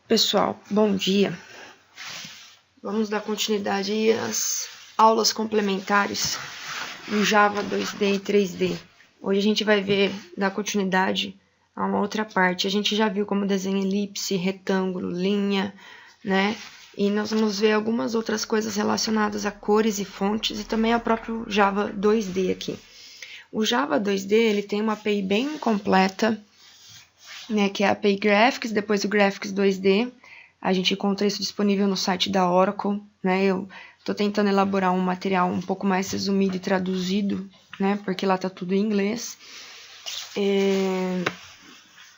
Pessoal, bom dia. Vamos dar continuidade aí às aulas complementares no Java 2D e 3D. Hoje a gente vai dar continuidade a uma outra parte. A gente já viu como desenha elipse, retângulo, linha, né? E nós vamos ver algumas outras coisas relacionadas a cores e fontes e também ao próprio Java 2D aqui. O Java 2D ele tem uma API bem completa, né, que é a API Graphics, depois o Graphics 2D. A gente encontra isso disponível no site da Oracle, né? Eu estou tentando elaborar um material um pouco mais resumido e traduzido, né? Porque lá está tudo em inglês.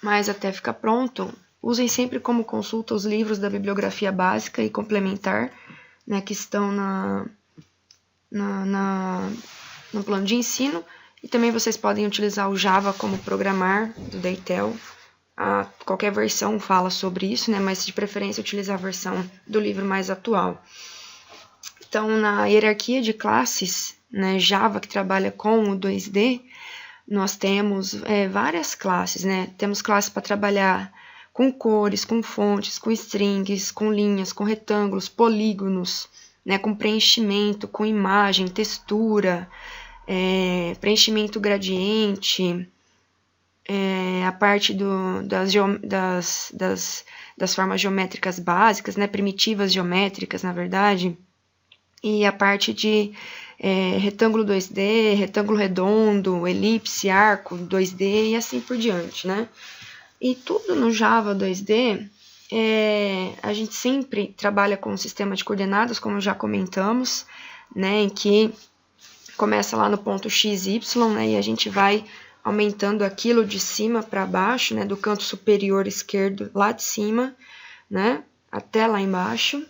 Mas até ficar pronto, usem sempre como consulta os livros da bibliografia básica e complementar, né, que estão no plano de ensino. E também vocês podem utilizar o Java como programar do Deitel. Qualquer versão fala sobre isso, né? Mas de preferência utilizar a versão do livro mais atual. Então, na hierarquia de classes, né, Java que trabalha com o 2D, nós temos várias classes, né? Temos classes para trabalhar com cores, com fontes, com strings, com linhas, com retângulos, polígonos, né? Com preenchimento, com imagem, textura, preenchimento gradiente, a parte das formas geométricas básicas, né, primitivas geométricas, na verdade, e a parte de retângulo 2D, retângulo redondo, elipse, arco 2D e assim por diante, né? E tudo no Java 2D, a gente sempre trabalha com um sistema de coordenadas, como já comentamos, né, em que começa lá no ponto x, y, né, e a gente vai aumentando aquilo de cima para baixo, né, do canto superior esquerdo lá de cima, né, até lá embaixo.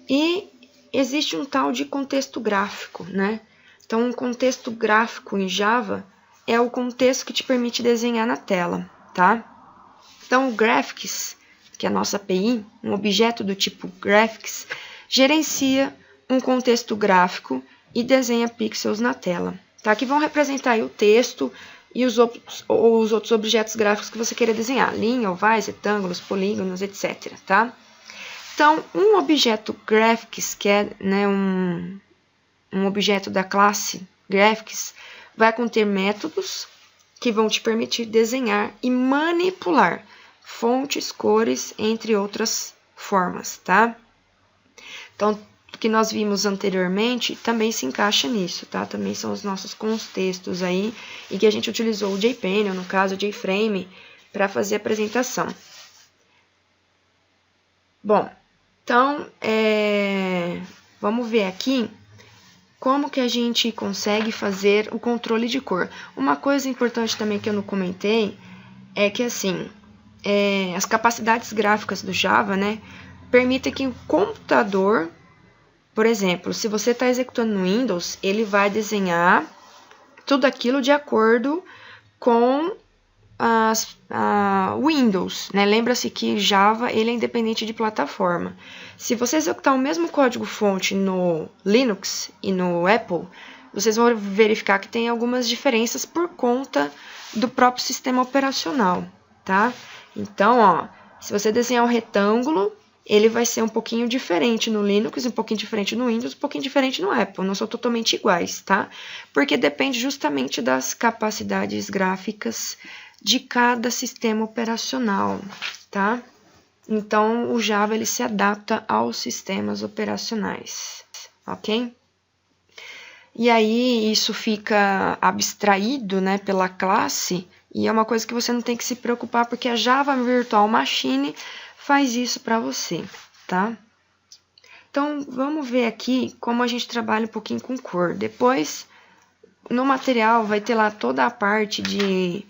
E existe um tal de contexto gráfico, né? Então, um contexto gráfico em Java é o contexto que te permite desenhar na tela, tá? Então, o Graphics, que é a nossa API, um objeto do tipo Graphics, gerencia um contexto gráfico e desenha pixels na tela, tá? Que vão representar aí o texto e os outros objetos gráficos que você queira desenhar, linha, ovais, retângulos, polígonos, etc, tá? Então, um objeto Graphics, que é, né, um objeto da classe Graphics, vai conter métodos que vão te permitir desenhar e manipular fontes, cores, entre outras formas, tá? Então, o que nós vimos anteriormente também se encaixa nisso, tá? Também são os nossos contextos aí, e que a gente utilizou o JPanel, no caso o JFrame, para fazer a apresentação. Bom, então, vamos ver aqui como que a gente consegue fazer o controle de cor. Uma coisa importante também que eu não comentei é que, assim, as capacidades gráficas do Java, né, permitem que o computador, por exemplo, se você está executando no Windows, ele vai desenhar tudo aquilo de acordo com Windows, né? Lembra-se que Java ele é independente de plataforma. Se você executar o mesmo código-fonte no Linux e no Apple, vocês vão verificar que tem algumas diferenças por conta do próprio sistema operacional, tá? Então, ó, se você desenhar um retângulo, ele vai ser um pouquinho diferente no Linux, um pouquinho diferente no Windows, um pouquinho diferente no Apple. Não são totalmente iguais, tá? Porque depende justamente das capacidades gráficas de cada sistema operacional, tá? Então, o Java ele se adapta aos sistemas operacionais, ok? E aí, isso fica abstraído, né, pela classe, e é uma coisa que você não tem que se preocupar, porque a Java Virtual Machine faz isso para você, tá? Então, vamos ver aqui como a gente trabalha um pouquinho com cor. Depois, no material, vai ter lá toda a parte de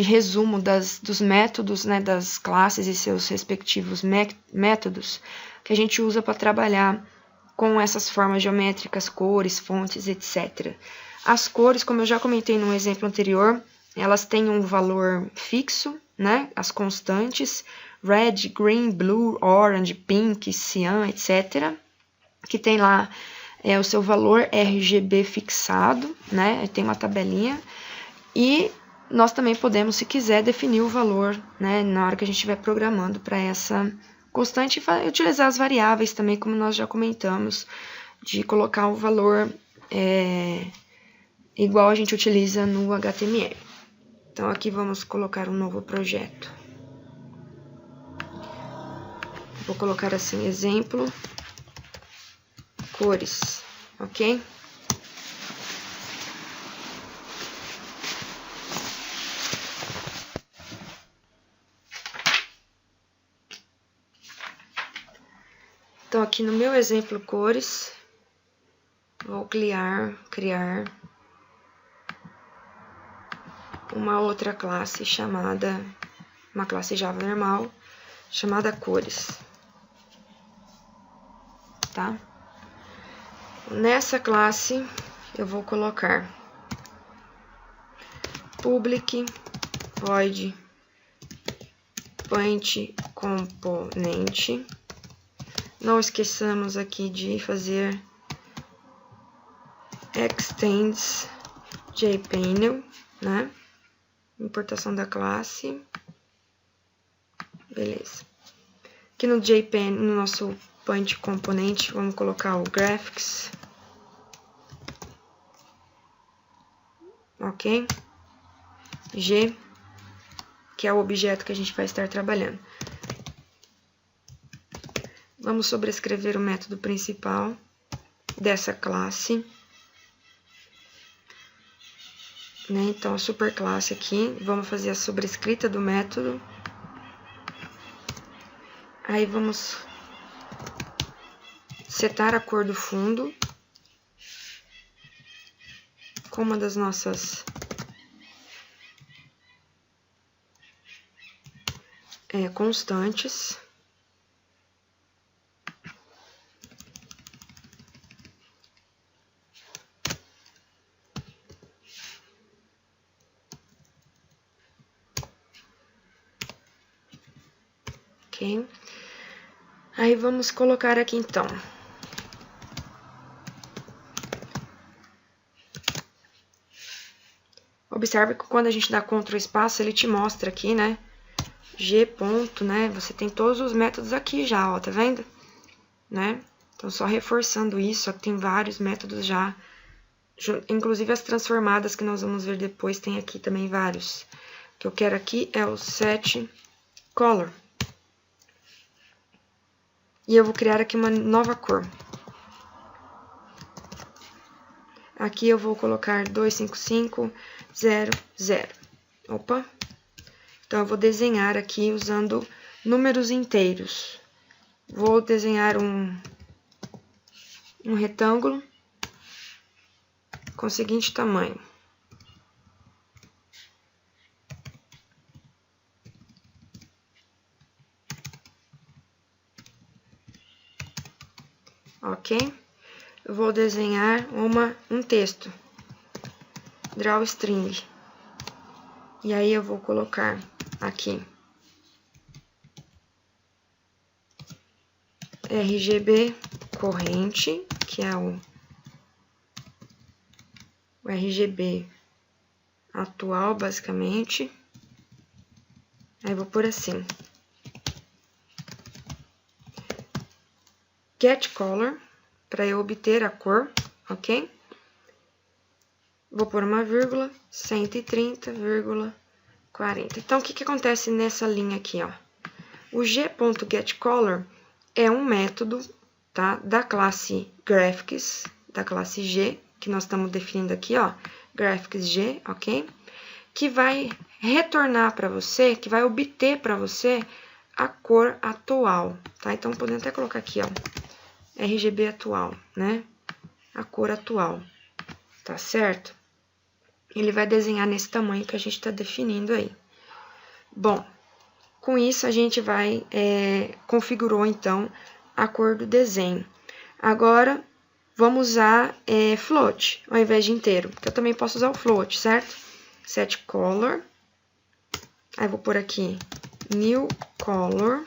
resumo dos métodos, né, das classes e seus respectivos métodos que a gente usa para trabalhar com essas formas geométricas, cores, fontes, etc. As cores, como eu já comentei no exemplo anterior, elas têm um valor fixo, né, as constantes, red, green, blue, orange, pink, cyan, etc. Que tem lá o seu valor RGB fixado, né, tem uma tabelinha. E nós também podemos, se quiser, definir o valor, né, na hora que a gente estiver programando para essa constante e utilizar as variáveis também, como nós já comentamos, de colocar o valor igual a gente utiliza no HTML. Então, aqui vamos colocar um novo projeto. Vou colocar assim, exemplo, cores, ok? Então, aqui no meu exemplo cores, vou criar uma outra classe chamada, uma classe Java normal, chamada cores, tá? Nessa classe, eu vou colocar public void paint componente. Não esqueçamos aqui de fazer extends jpanel, né? Importação da classe. Beleza. Aqui no jpanel, no nosso paint componente, vamos colocar o graphics. Ok? G, que é o objeto que a gente vai estar trabalhando. Vamos sobrescrever o método principal dessa classe. Né? Então, a superclasse aqui, vamos fazer a sobrescrita do método. Aí, vamos setar a cor do fundo com uma das nossas constantes. Ok? Aí vamos colocar aqui então. Observe que quando a gente dá Ctrl espaço, ele te mostra aqui, né? G ponto, né? Você tem todos os métodos aqui já, ó, tá vendo? Né? Então, só reforçando isso, ó, tem vários métodos já. Inclusive as transformadas que nós vamos ver depois, tem aqui também vários. O que eu quero aqui é o set color. E eu vou criar aqui uma nova cor. Aqui eu vou colocar 25500. Opa! Então, eu vou desenhar aqui usando números inteiros. Vou desenhar um retângulo com o seguinte tamanho. Ok? Eu vou desenhar um texto. Drawstring. E aí eu vou colocar aqui RGB corrente, que é o RGB atual, basicamente. Aí vou pôr assim. Get color, para eu obter a cor, ok? Vou pôr uma vírgula, 130,40. Então, o que acontece nessa linha aqui, ó? O g.getColor é um método, tá? Da classe Graphics, da classe G, que nós estamos definindo aqui, ó. Graphics G, ok? Que vai retornar para você, que vai obter para você a cor atual, tá? Então, podemos até colocar aqui, ó. RGB atual, né? A cor atual, tá certo? Ele vai desenhar nesse tamanho que a gente está definindo aí. Bom, com isso a gente vai configurou então a cor do desenho. Agora vamos usar float ao invés de inteiro, porque eu também posso usar o float, certo? Set color. Aí vou pôr aqui new color.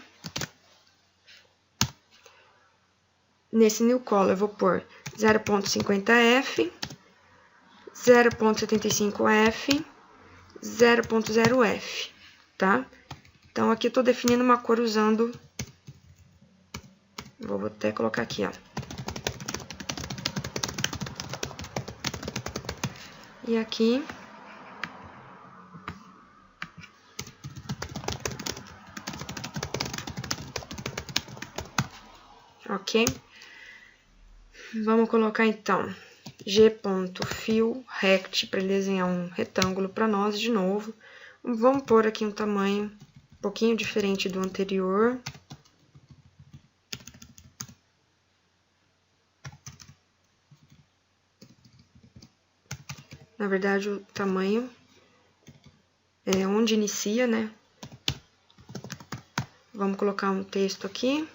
Nesse new color eu vou pôr 0.50F, 0.75F, 0.0F, tá? Então, aqui eu tô definindo uma cor usando Vou até colocar aqui, ó. E aqui. Ok? Vamos colocar, então, g.fill rect para ele desenhar um retângulo para nós de novo. Vamos pôr aqui um tamanho um pouquinho diferente do anterior. Na verdade, o tamanho é onde inicia, né? Vamos colocar um texto aqui.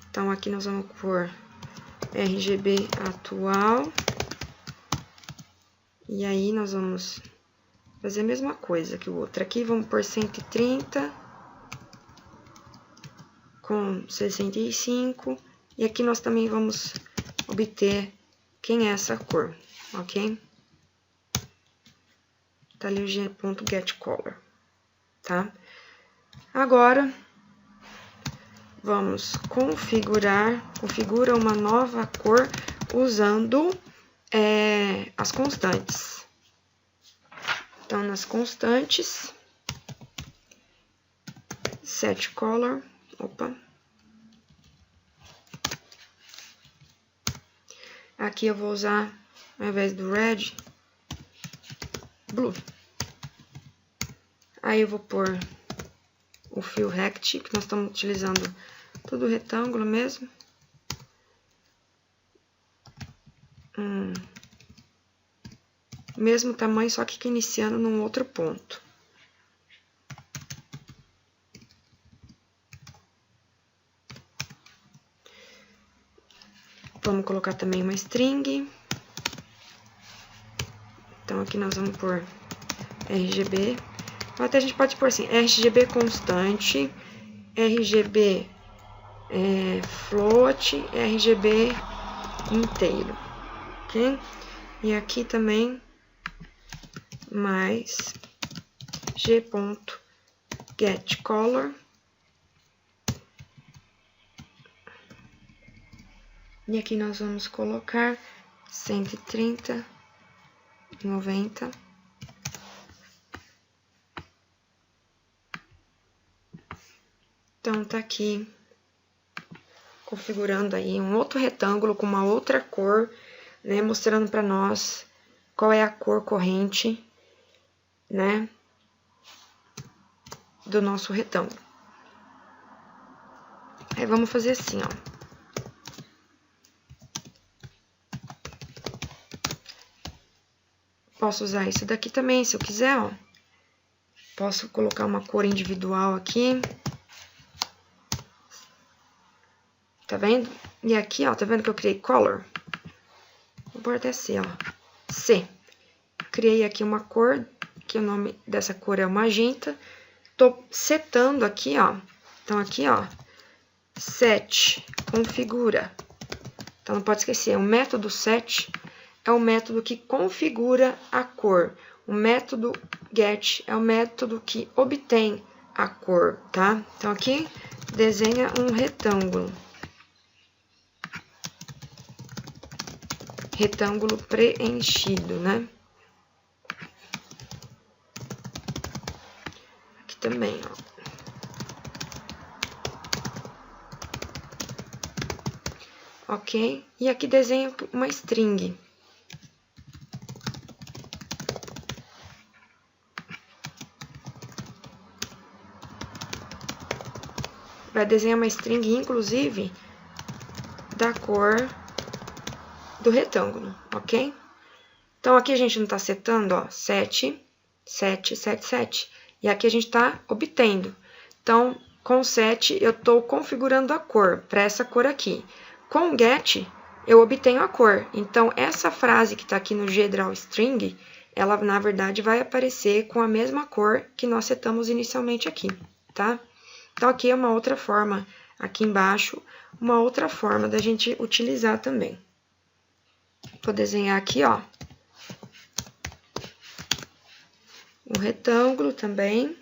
Então, aqui nós vamos pôr RGB atual. E aí, nós vamos fazer a mesma coisa que o outro. Aqui, vamos pôr 130 com 65. E aqui nós também vamos obter quem é essa cor, ok? Tá ali o g.getColor, tá? Agora, vamos configura uma nova cor usando as constantes. Então, nas constantes, setColor, opa. Aqui eu vou usar, ao invés do red, blue. Aí eu vou pôr o fill rect, que nós estamos utilizando tudo retângulo mesmo. Mesmo tamanho, só que iniciando num outro ponto. Vamos colocar também uma string. Então, aqui nós vamos pôr RGB. Até a gente pode pôr assim, RGB constante, RGB float, RGB inteiro, ok? E aqui também mais g.getColor. E aqui nós vamos colocar 130, 90. Então, tá aqui configurando aí um outro retângulo com uma outra cor, né? Mostrando para nós qual é a cor corrente, né? Do nosso retângulo. Aí, vamos fazer assim, ó. Posso usar isso daqui também, se eu quiser, ó. Posso colocar uma cor individual aqui. Tá vendo? E aqui, ó, tá vendo que eu criei color? Vou pôr até C, ó. C. Criei aqui uma cor, que o nome dessa cor é o magenta. Tô setando aqui, ó. Então, aqui, ó. Set, configura. Então, não pode esquecer, o método set é o método que configura a cor. O método get é o método que obtém a cor, tá? Então, aqui, desenha um retângulo. Retângulo preenchido, né? Aqui também, ó. Ok? E aqui desenho uma string. Vai desenhar uma string, inclusive, da cor do retângulo, ok? Então, aqui a gente não tá setando, ó, 7, 7, 7, 7. E aqui a gente tá obtendo. Então, com 7, eu tô configurando a cor para essa cor aqui. Com get, eu obtenho a cor. Então, essa frase que tá aqui no gDrawString, ela, na verdade, vai aparecer com a mesma cor que nós setamos inicialmente aqui, tá? Então, aqui é uma outra forma, aqui embaixo, uma outra forma da gente utilizar também. Vou desenhar aqui, ó, um retângulo também,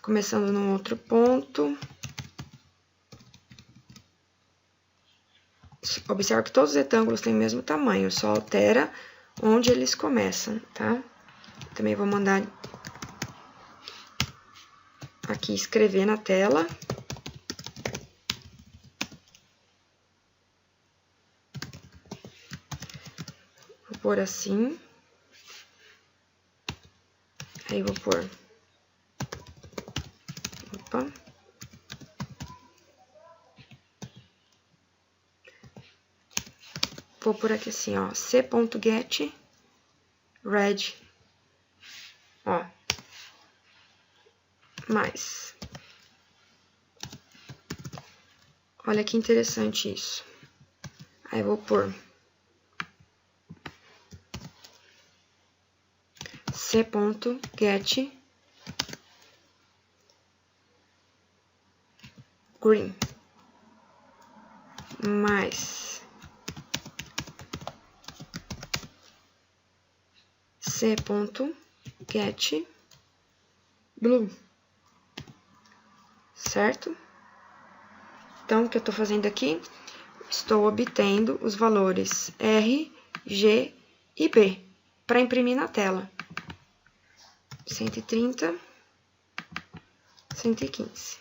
começando num outro ponto. Observe que todos os retângulos têm o mesmo tamanho, só altera onde eles começam, tá? Também vou mandar aqui escrever na tela. Vou pôr assim. Aí vou pôr. Opa. Vou por aqui assim, ó, c.get red, ó, mais. Olha que interessante isso. Aí eu vou pôr c.get green, mais c.get blue, certo? Então, o que eu tô fazendo aqui? Estou obtendo os valores R, G e B para imprimir na tela. 130, 115.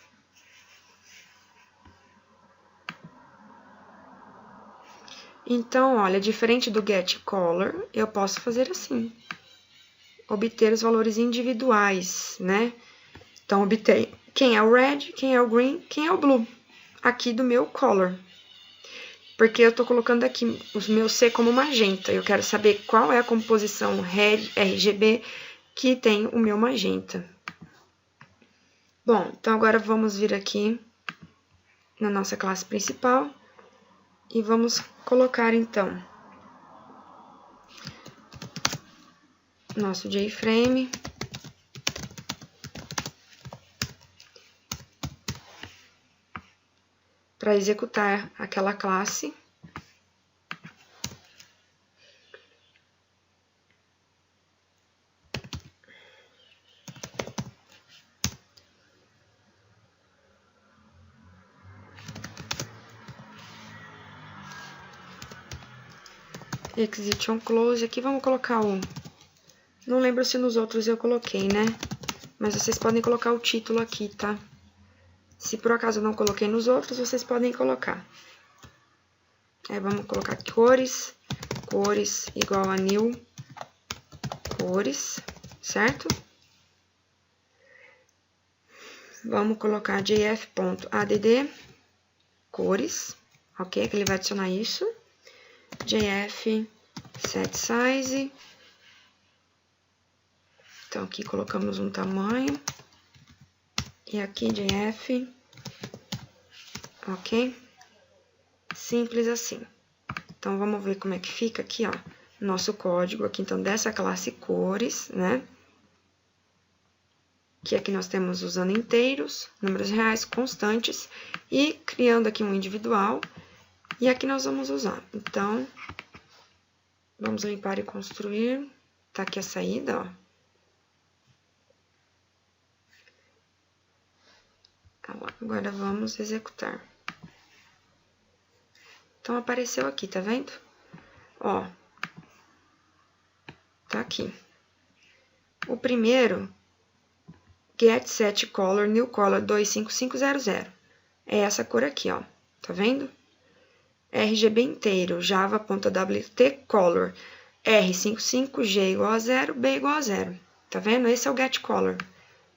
Então, olha, diferente do get color, eu posso fazer assim. Obter os valores individuais, né? Então, obter quem é o red, quem é o green, quem é o blue, aqui do meu color. Porque eu tô colocando aqui os meus C como magenta. Eu quero saber qual é a composição RGB que tem o meu magenta. Bom, então agora vamos vir aqui na nossa classe principal e vamos colocar, então, nosso JFrame. Para executar aquela classe. Exit on close. Aqui vamos colocar o... Não lembro se nos outros eu coloquei, né? Mas vocês podem colocar o título aqui, tá? Se por acaso eu não coloquei nos outros, vocês podem colocar. Aí vamos colocar cores. Cores igual a new cores, certo? Vamos colocar jf.add cores, ok? Que ele vai adicionar isso. jf set size. Então, aqui colocamos um tamanho. E aqui jf, ok? Simples assim. Então, vamos ver como é que fica aqui, ó. Nosso código aqui, então, dessa classe cores, né? Que aqui nós temos usando inteiros, números reais, constantes. E criando aqui um individual. E aqui nós vamos usar. Então, vamos limpar e construir. Tá aqui a saída, ó. Agora vamos executar. Então, apareceu aqui, tá vendo? Ó. Tá aqui. O primeiro, get set color, new color 25500. É essa cor aqui, ó. Tá vendo? RGB inteiro, java.wt color, R55, G igual a 0, B igual a 0. Tá vendo? Esse é o get color.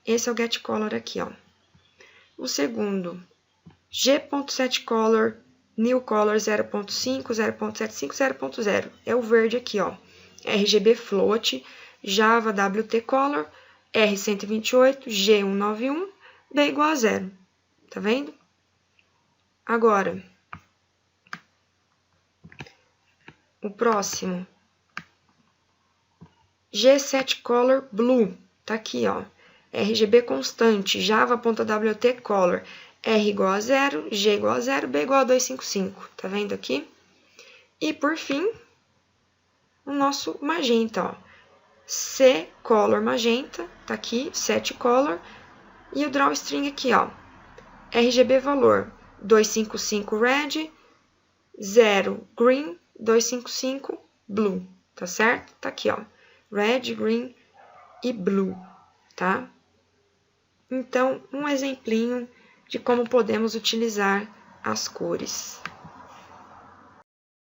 Esse é o get color aqui, ó. O segundo, g.setColor, new color 0.5, 0.75, 0.0. É o verde aqui, ó. RGB float, Java WT Color, R128, G191, B igual a 0. Tá vendo? Agora, o próximo, G7Color Blue, tá aqui, ó. RGB constante, Java.wt Color, R igual a 0, G igual a 0, B igual a 255, tá vendo aqui? E, por fim, o nosso magenta, ó. C Color Magenta, tá aqui, set Color, e o drawString aqui, ó. RGB valor 255 red, 0, green, 255, blue, tá certo? Tá aqui, ó, red, green e blue, tá? Então, um exemplinho de como podemos utilizar as cores.